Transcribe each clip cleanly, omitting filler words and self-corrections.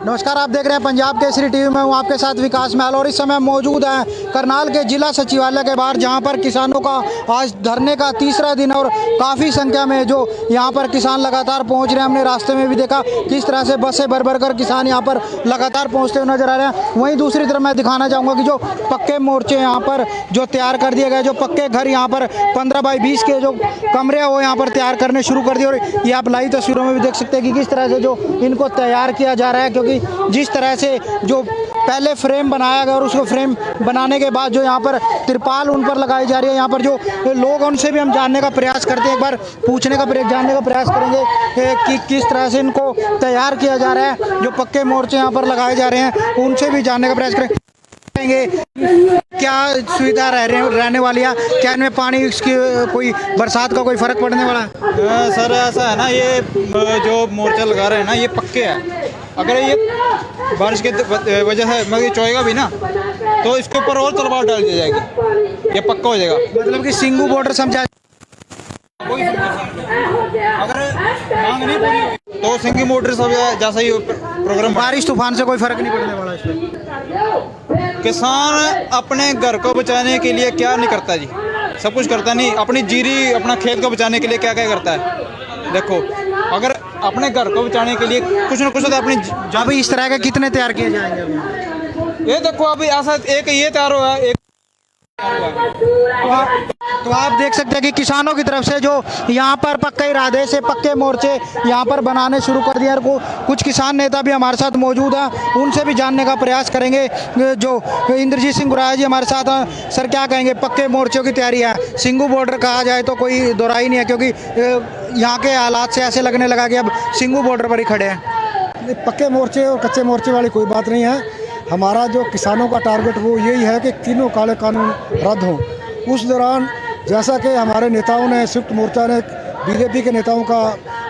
नमस्कार, आप देख रहे हैं पंजाब केसरी टीवी में। हूँ आपके साथ विकास महल और इस समय मौजूद हैं करनाल के जिला सचिवालय के बाहर, जहां पर किसानों का आज धरने का तीसरा दिन और काफ़ी संख्या में जो यहां पर किसान लगातार पहुंच रहे हैं। हमने रास्ते में भी देखा किस तरह से बसें भर भर कर किसान यहां पर लगातार पहुंचते हुए नजर आ रहे हैं। वहीं दूसरी तरफ मैं दिखाना चाहूँगा कि जो पक्के मोर्चे यहाँ पर जो तैयार कर दिए गए, जो पक्के घर यहाँ पर 15 बाई 20 के जो कमरे हैं वो यहाँ पर तैयार करने शुरू कर दिए। और ये आप लाइव तस्वीरों में भी देख सकते हैं कि किस तरह से जो इनको तैयार किया जा रहा है, क्योंकि जिस तरह से जो पहले फ्रेम बनाया गया और उसको फ्रेम बनाने के बाद जो यहाँ पर तिरपाल उन पर लगाई जा रही है, यहाँ पर जो लोग उनसे भी हम जानने का प्रयास करते हैं, एक बार पूछने का जानने का प्रयास करेंगे कि किस तरह से इनको तैयार किया जा रहा है। जो पक्के मोर्चे यहाँ पर लगाए जा रहे हैं उनसे भी जानने का प्रयास करेंगे। क्या सुविधा रहने वाली है, क्या इनमें पानी इसकी कोई बरसात का कोई फर्क पड़ने वाला है? सर ऐसा है ना, ये जो मोर्चा लगा रहे हैं ना ये पक्के हैं। अगर ये बारिश के वजह से मतलब ये चोएगा भी ना तो इसके ऊपर और तलवार डाल दी जाएगी, ये पक्का हो जाएगा। मतलब कि सिंगू बॉर्डर समझा, अगर मांग नहीं पूरी तो सिंगू मोटर सब जैसा ही प्रोग्राम। बारिश तूफान से कोई फर्क नहीं पड़ने वाला इसमें। किसान अपने घर को बचाने के लिए क्या नहीं करता जी, सब कुछ करता नहीं। अपनी जीरी अपना खेत को बचाने के लिए क्या क्या करता है। देखो, अगर अपने घर को बचाने के लिए कुछ ना कुछ तो अपनी अभी इस तरह के कितने तैयार किए जाएंगे अभी? ये देखो अभी ऐसा एक ये तैयार हुआ है, एक तो आप देख सकते हैं कि किसानों की तरफ से जो यहाँ पर पक्के इरादे से पक्के मोर्चे यहाँ पर बनाने शुरू कर दिए। कुछ किसान नेता भी हमारे साथ मौजूद हैं, उनसे भी जानने का प्रयास करेंगे। जो इंद्रजीत सिंह गुराया जी हमारे साथ हैं। सर, क्या कहेंगे, पक्के मोर्चों की तैयारी है, सिंगू बॉर्डर कहा जाए तो कोई दोहराई नहीं है, क्योंकि यहाँ के हालात से ऐसे लगने लगा कि अब सिंगू बॉर्डर पर ही खड़े हैं। पक्के मोर्चे और कच्चे मोर्चे वाली कोई बात नहीं है। हमारा जो किसानों का टारगेट वो यही है कि तीनों काले कानून रद्द हों। उस दौरान जैसा कि हमारे नेताओं ने, संयुक्त मोर्चा ने बीजेपी के नेताओं का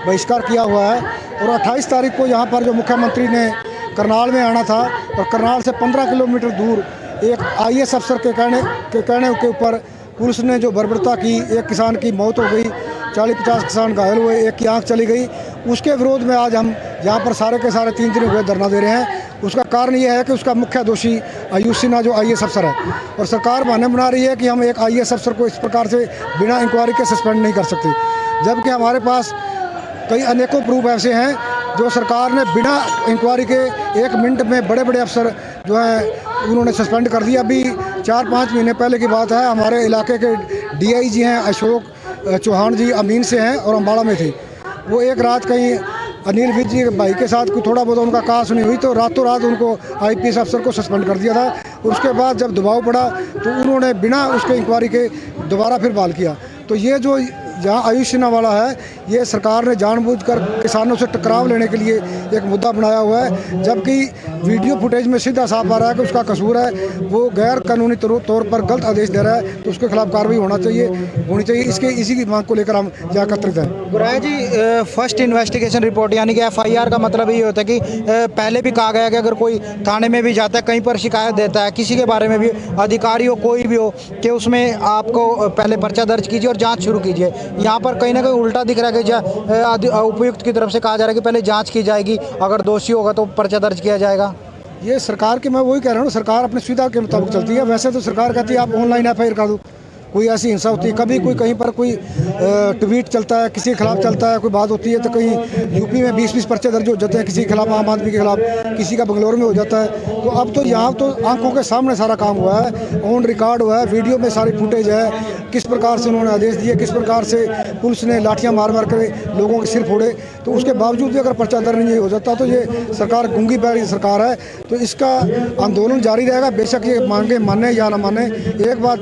बहिष्कार किया हुआ है, और 28 तारीख को यहाँ पर जो मुख्यमंत्री ने करनाल में आना था, और करनाल से 15 किलोमीटर दूर एक IAS अफसर के कहने के ऊपर पुलिस ने जो बर्बरता की, एक किसान की मौत हो गई, 40-50 किसान घायल हुए, एक की आँख चली गई। उसके विरोध में आज हम यहाँ पर सारे के सारे 3 दिन हुए धरना दे रहे हैं। उसका कारण ये है कि उसका मुख्य दोषी आयुष सिन्हा जो IAS अफसर है, और सरकार बहाने बना रही है कि हम एक IAS अफसर को इस प्रकार से बिना इंक्वायरी के सस्पेंड नहीं कर सकते, जबकि हमारे पास कई अनेकों प्रूफ ऐसे हैं जो सरकार ने बिना इंक्वायरी के 1 मिनट में बड़े बड़े अफसर जो हैं उन्होंने सस्पेंड कर दिया। अभी 4-5 महीने पहले की बात है, हमारे इलाके के DIG हैं अशोक चौहान जी, अमीन से हैं और अम्बाड़ा में थे। वो एक रात कहीं अनिल विज जी भाई के साथ कोई थोड़ा बहुत उनका कहा सुनी हुई, तो रातों रात उनको IPS अफसर को सस्पेंड कर दिया था। उसके बाद जब दबाव पड़ा तो उन्होंने बिना उसके इंक्वायरी के दोबारा फिर बहाल किया। तो ये जो जहाँ आयुष सिन्हा वाला है, ये सरकार ने जानबूझकर किसानों से टकराव लेने के लिए एक मुद्दा बनाया हुआ है, जबकि वीडियो फुटेज में सीधा साफ आ रहा है कि उसका कसूर है, वो गैर कानूनी तौर पर गलत आदेश दे रहा है, तो उसके खिलाफ कार्रवाई होनी चाहिए। इसी की मांग को लेकर हम यहाँ एकत्रित हैं। गुराया जी, फर्स्ट इन्वेस्टिगेशन रिपोर्ट यानी कि FIR का मतलब ये होता है कि पहले भी कहा गया कि अगर कोई थाने में भी जाता है, कहीं पर शिकायत देता है, किसी के बारे में भी, अधिकारी हो कोई भी हो, कि उसमें आपको पहले पर्चा दर्ज कीजिए और जाँच शुरू कीजिए। यहाँ पर कहीं ना कहीं उल्टा दिख रहा है कि उपायुक्त की तरफ से कहा जा रहा है कि पहले जांच की जाएगी, अगर दोषी होगा तो पर्चा दर्ज किया जाएगा। ये सरकार के, मैं वही कह रहा हूँ, सरकार अपनी सुविधा के मुताबिक चलती है। वैसे तो सरकार कहती है आप ऑनलाइन FIR कर दो, कोई ऐसी हिंसा होती है, कभी कोई कहीं पर कोई ट्वीट चलता है, किसी के खिलाफ चलता है, कोई बात होती है तो कहीं यूपी में 20-20 पर्चे दर्ज हो जाते हैं किसी के खिलाफ, आम आदमी के खिलाफ, किसी का बंगलौर में हो जाता है। तो अब तो यहाँ तो आंखों के सामने सारा काम हुआ है, ऑन रिकॉर्ड हुआ है, वीडियो में सारी फुटेज है, किस प्रकार से उन्होंने आदेश दिए, किस प्रकार से पुलिस ने लाठियाँ मार मार कर लोगों के सिर फोड़े। तो उसके बावजूद भी अगर पर्चा दर्ज नहीं हो जाता तो ये सरकार गूंगी बैठी सरकार है। तो इसका आंदोलन जारी रहेगा, बेशक ये मांगे माने या ना माने। एक बात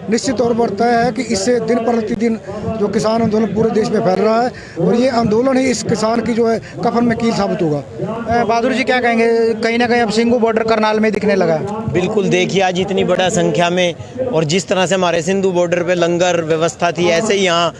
निश्चित तौर पर तय है कि इससे दिन प्रतिदिन जो किसान आंदोलन पूरे देश में फैल रहा है, और ये आंदोलन ही इस किसान की जो है कफन में कील साबित होगा। बहादुर जी, क्या कहेंगे, कहीं ना कहीं अब सिंगू बॉर्डर करनाल में दिखने लगा है? बिल्कुल, देखिए आज इतनी बड़ा संख्या में, और जिस तरह से हमारे सिंधु बॉर्डर पे लंगर व्यवस्था थी, ऐसे ही यहाँ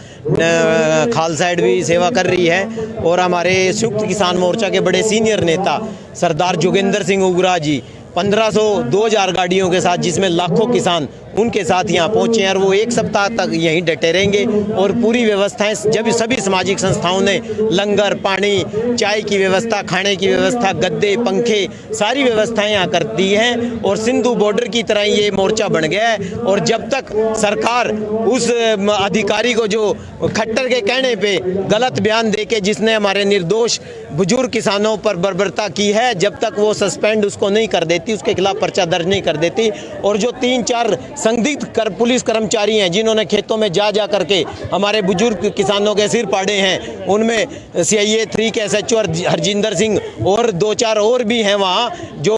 खालसा एड भी सेवा कर रही है। और हमारे संयुक्त किसान मोर्चा के बड़े सीनियर नेता सरदार जोगेंद्र सिंह उगरा जी 1500-2000 गाड़ियों के साथ, जिसमें लाखों किसान उनके साथ यहाँ पहुँचे हैं और वो एक सप्ताह तक यहीं डटे रहेंगे। और पूरी व्यवस्थाएं जब सभी सामाजिक संस्थाओं ने लंगर, पानी, चाय की व्यवस्था, खाने की व्यवस्था, गद्दे, पंखे, सारी व्यवस्थाएं यहाँ कर दी हैं और सिंधु बॉर्डर की तरह ये मोर्चा बन गया है। और जब तक सरकार उस अधिकारी को जो खट्टर के कहने पे गलत बयान देके जिसने हमारे निर्दोष बुजुर्ग किसानों पर बर्बरता की है, जब तक वो सस्पेंड उसको नहीं कर देती, उसके खिलाफ पर्चा दर्ज नहीं कर देती, और जो 3-4 संदिग्ध पुलिस कर्मचारी हैं जिन्होंने खेतों में जा करके हमारे बुजुर्ग किसानों के सिर पाड़े हैं, उनमें CIA 3 के SHO हरजिंदर सिंह और 2-4 और भी हैं वहाँ जो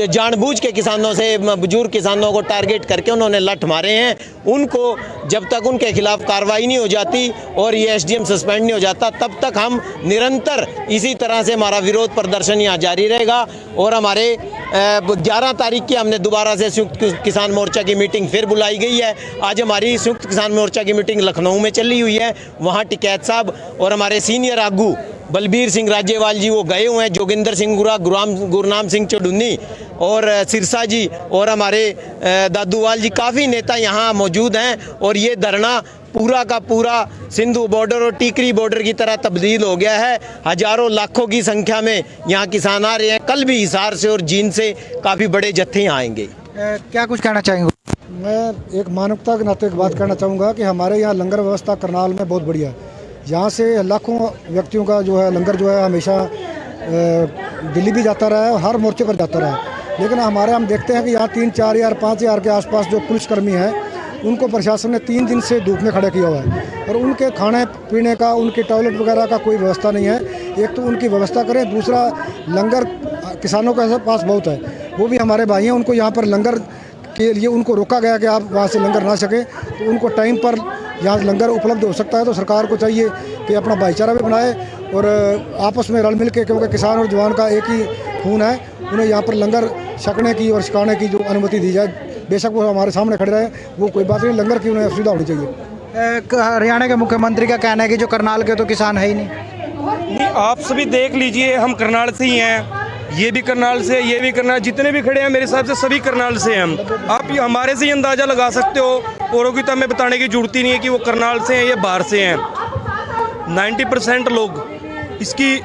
जानबूझ के किसानों से, बुजुर्ग किसानों को टारगेट करके उन्होंने लठ मारे हैं। उनको जब तक उनके खिलाफ कार्रवाई नहीं हो जाती और ये SDM सस्पेंड नहीं हो जाता, तब तक हम निरंतर इसी तरह से हमारा विरोध प्रदर्शन यहाँ जारी रहेगा। और हमारे 11 तारीख की हमने दोबारा से संयुक्त किसान मोर्चा की मीटिंग फिर बुलाई गई है। आज हमारी संयुक्त किसान मोर्चा की मीटिंग लखनऊ में चली हुई है। वहाँ टिकैत साहब और हमारे सीनियर आगू बलबीर सिंह राजेवाल जी वो गए हुए हैं, जोगिंदर सिंह गुरा, गुरनाम सिंह चौडुन्नी और सिरसा जी और हमारे दादूवाल जी, काफ़ी नेता यहाँ मौजूद हैं। और ये धरना पूरा का पूरा सिंधु बॉर्डर और टीकरी बॉर्डर की तरह तब्दील हो गया है। हजारों लाखों की संख्या में यहाँ किसान आ रहे हैं। कल भी हिसार से और जींद से काफ़ी बड़े जत्थे यहाँ आएंगे। क्या कुछ कहना चाहेंगे? मैं एक मानवता के नाते एक बात कहना चाहूँगा कि हमारे यहाँ लंगर व्यवस्था करनाल में बहुत बढ़िया है। यहाँ से लाखों व्यक्तियों का जो है लंगर जो है हमेशा दिल्ली भी जाता रहा है, हर मोर्चे पर जाता रहा है। लेकिन हमारे हम देखते हैं कि यहाँ 3-4 हज़ार 5 हज़ार के आसपास जो पुलिसकर्मी हैं, उनको प्रशासन ने 3 दिन से धूप में खड़े किया हुआ है और उनके खाने पीने का, उनके टॉयलेट वगैरह का कोई व्यवस्था नहीं है। एक तो उनकी व्यवस्था करें, दूसरा लंगर किसानों के पास बहुत है, वो भी हमारे भाई हैं, उनको यहाँ पर लंगर के लिए उनको रोका गया कि आप वहाँ से लंगर ना सके, तो उनको टाइम पर यहाँ लंगर उपलब्ध हो सकता है। तो सरकार को चाहिए कि अपना भाईचारा भी बनाए और आपस में रल मिल के, क्योंकि किसान और जवान का एक ही खून है, उन्हें यहाँ पर लंगर छकने की और सिखाने की जो अनुमति दी जाए। बेशक वो हमारे सामने खड़े रहे, वो कोई बात नहीं, लंगर की उन्हें सुविधा होनी चाहिए। हरियाणा के मुख्यमंत्री का कहना है कि जो करनाल के तो किसान है ही नहीं। आप सभी देख लीजिए, हम करनाल से ही हैं, ये भी करनाल से, ये भी करनाल, जितने भी खड़े हैं मेरे हिसाब से सभी करनाल से हैं हम। आप हमारे से ही अंदाज़ा लगा सकते हो, औरों की तो हमें बताने की जरूरत ही नहीं है कि वो करनाल से हैं या बाहर से हैं। 90% लोग इसकी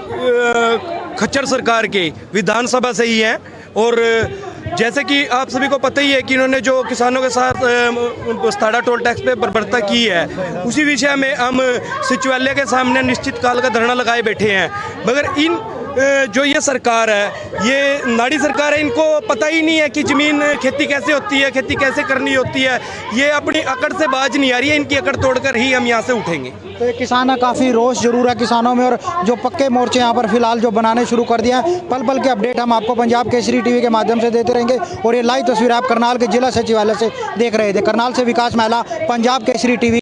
खच्चर सरकार के विधानसभा से ही हैं। और जैसे कि आप सभी को पता ही है कि इन्होंने जो किसानों के साथ स्थाड़ा टोल टैक्स पे बर्बरता की है, उसी विषय में हम सचिवालय के सामने निश्चित काल का धरना लगाए बैठे हैं। मगर इन जो ये सरकार है, ये नाड़ी सरकार है, इनको पता ही नहीं है कि ज़मीन खेती कैसे होती है, खेती कैसे करनी होती है। ये अपनी अकड़ से बाज नहीं आ रही है, इनकी अकड़ तोड़कर ही हम यहाँ से उठेंगे। तो ये किसान काफ़ी रोष जरूर है किसानों में, और जो पक्के मोर्चे यहाँ पर फिलहाल जो बनाने शुरू कर दिए हैं, पल पल के अपडेट हम आपको पंजाब केसरी टीवी के माध्यम से देते रहेंगे। और ये लाइव तस्वीर आप करनाल के जिला सचिवालय से देख रहे थे। करनाल से विकास महला, पंजाब केसरी टीवी।